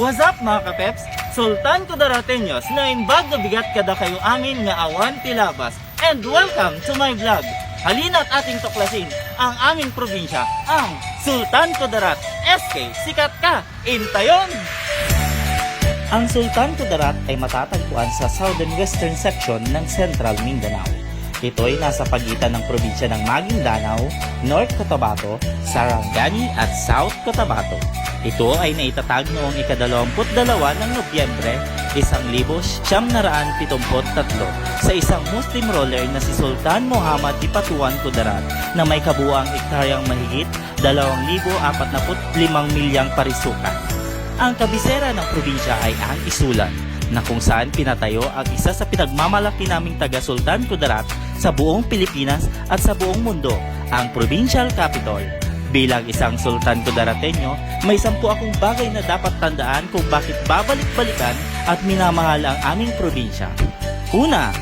What's up mga kapeps? Sultan Kudarateños na imbag na bigat kada kayo amin nga awan tilabas. And welcome to my vlog. Halina't ating tuklasin ang aming probinsya, ang Sultan Kudarat. SK, sikat ka! Intayon! Ang Sultan Kudarat ay matatagpuan sa southern western section ng Central Mindanao. Ito ay nasa pagitan ng probinsya ng Maguindanao, North Cotabato, Sarangani at South Cotabato. Ito ay naitatag noong ika-22 ng Nobyembre, 1973 sa isang Muslim ruler na si Sultan Muhammad Dipatuan Kudarat na may kabuuang ektaryang mahigit 2,045 milyang parisukan. Ang kabisera ng probinsya ay ang Isulan, na kung saan pinatayo ang isa sa pinagmamalaki naming taga-Sultan Kudarat sa buong Pilipinas at sa buong mundo, ang provincial capital. Bilang isang Sultan Kudarateño, may 10 akong bagay na dapat tandaan kung bakit babalik-balikan at minamahal ang aming probinsya. Una,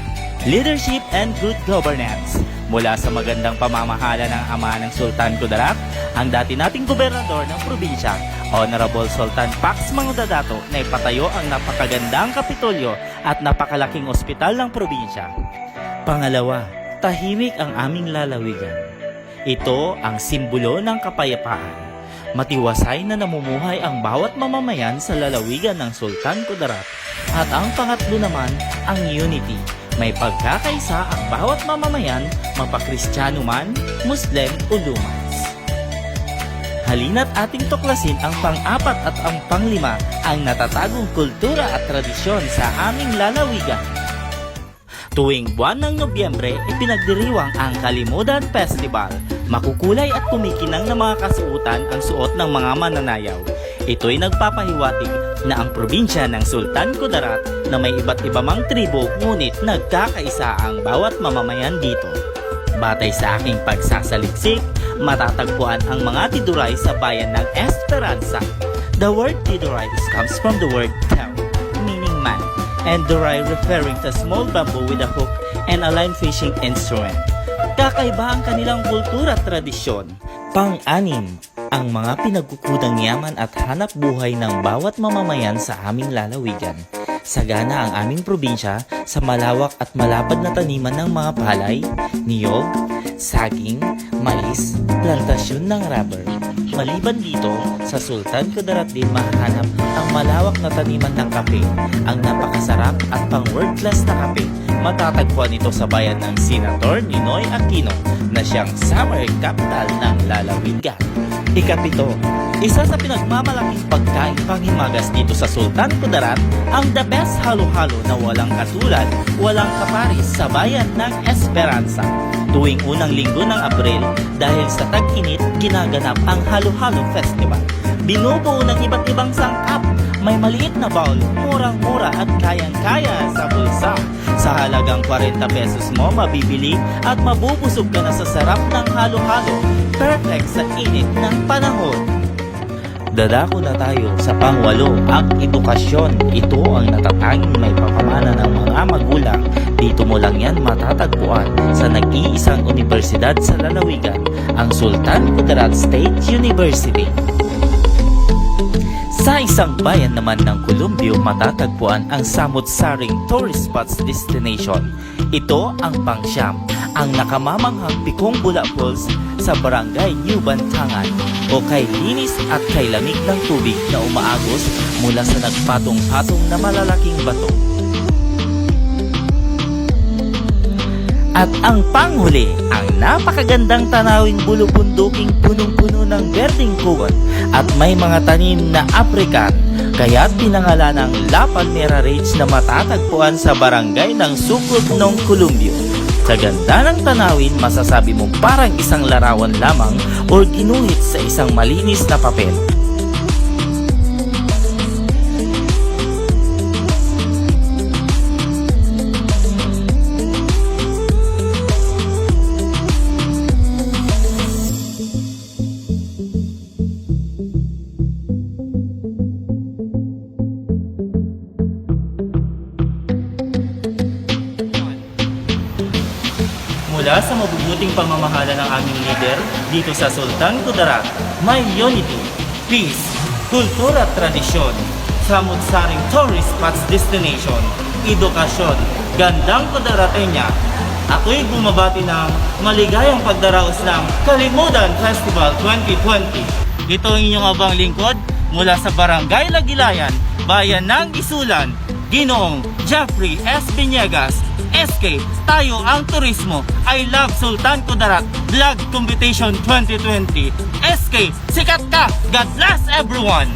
leadership and good governance. Mula sa magandang pamamahala ng ama ng Sultan Kudarat, ang dati nating gobernador ng probinsya, Honorable Sultan Pax Mangudadato, na ipatayo ang napakagandang kapitolyo at napakalaking ospital ng probinsya. Pangalawa, tahimik ang aming lalawigan. Ito ang simbolo ng kapayapaan. Matiwasay na namumuhay ang bawat mamamayan sa lalawigan ng Sultan Kudarat. At ang pangatlo naman, ang unity. May pagkakaisa ang bawat mamamayan, mapakristyano man, Muslim o Lumans. Halina't ating tuklasin ang pang-4 at ang pang-5, ang natatagong kultura at tradisyon sa aming lalawigan. Tuwing buwan ng Nobyembre, ipinagdiriwang ang Kalimudan Festival. Makukulay at kumikinang na mga kasuotan ang suot ng mga mananayaw. Ito'y nagpapahiwatig na ang probinsya ng Sultan Kudarat na may iba't iba mang tribo, ngunit nagkakaisa ang bawat mamamayan dito. Batay sa aking pagsasaliksik, matatagpuan ang mga Tiduray sa bayan ng Esperanza. The word Tiduray comes from the word tel, meaning man, and Duray referring to small bamboo with a hook and a line fishing instrument. Kakaiba ang kanilang kultura at tradisyon. Pang-anim, ang mga pinagkukudang yaman at hanap buhay ng bawat mamamayan sa aming lalawigan. Sagana ang aming probinsya sa malawak at malapad na taniman ng mga palay, niyog, saging, mais, plantasyon ng rubber. Maliban dito, sa Sultan Kudarat din mahanap ang malawak na taniman ng kape, ang napakasarap at pang-world class na kape. Matatagpuan ito sa bayan ng Senator Ninoy Aquino na siyang summer capital ng lalawigan. Ikapito, isa sa pinagmamalaking pagkain panghimagas dito sa Sultan Kudarat, ang the best halo-halo na walang katulad, walang kaparis sa bayan ng Esperanza. Tuwing unang linggo ng Abril, dahil sa tag-init, ginaganap ang Halo-Halo Festival. Binubuo ng iba't ibang sangkap. May maliit na bowl, murang-mura at kayang-kaya sa bulsa. Sa halagang 40 pesos mo, mabibili at mabubusog ka na sa sarap ng halo-halo. Perfect sa init ng panahon. Dadako na tayo sa pang-8, ang edukasyon. Ito ang natatanging may pamamana ng mga magulang. Dito mo lang yan matatagpuan sa nag-iisang universidad sa lalawigan, ang Sultan Kudarat State University. Sa isang bayan naman ng Columbio, matatagpuan ang samut-saring tourist spots destination. Ito ang Pangsyam, ang nakamamanghang Pikong Bula Falls sa Barangay New Bantangan, o kay linis at kay lamig ng tubig na umaagos mula sa nagpatong-patong na malalaking bato. At ang panghuli, ang napakagandang tanawing bulubunduking punong-puno ng berdeng kuwan at may mga tanim na African, kaya't pinangalan ng La Palmera Ridge na matatagpuan sa barangay ng Sucod ng Columbio. Sa ganda ng tanawin, masasabi mong parang isang larawan lamang o ginuhit sa isang malinis na papel. Mula sa mabubuting pamamahala ng aming leader dito sa Sultan Kudarat, may unity, peace, kultura at tradisyon. samud-saring tourist spots destination, edukasyon, gandang Kudaratenya. Ako'y bumabati ng maligayang pagdaraos ng Kalimudan Festival 2020. Ito ang inyong abang lingkod mula sa Barangay Lagilayan, Bayan ng Isulan, Ginoong Jeffrey S. Vinegas, SK, Tayo ang Turismo, I Love Sultan Kudarat, Vlog Competition 2020. SK, sikat ka! God bless everyone!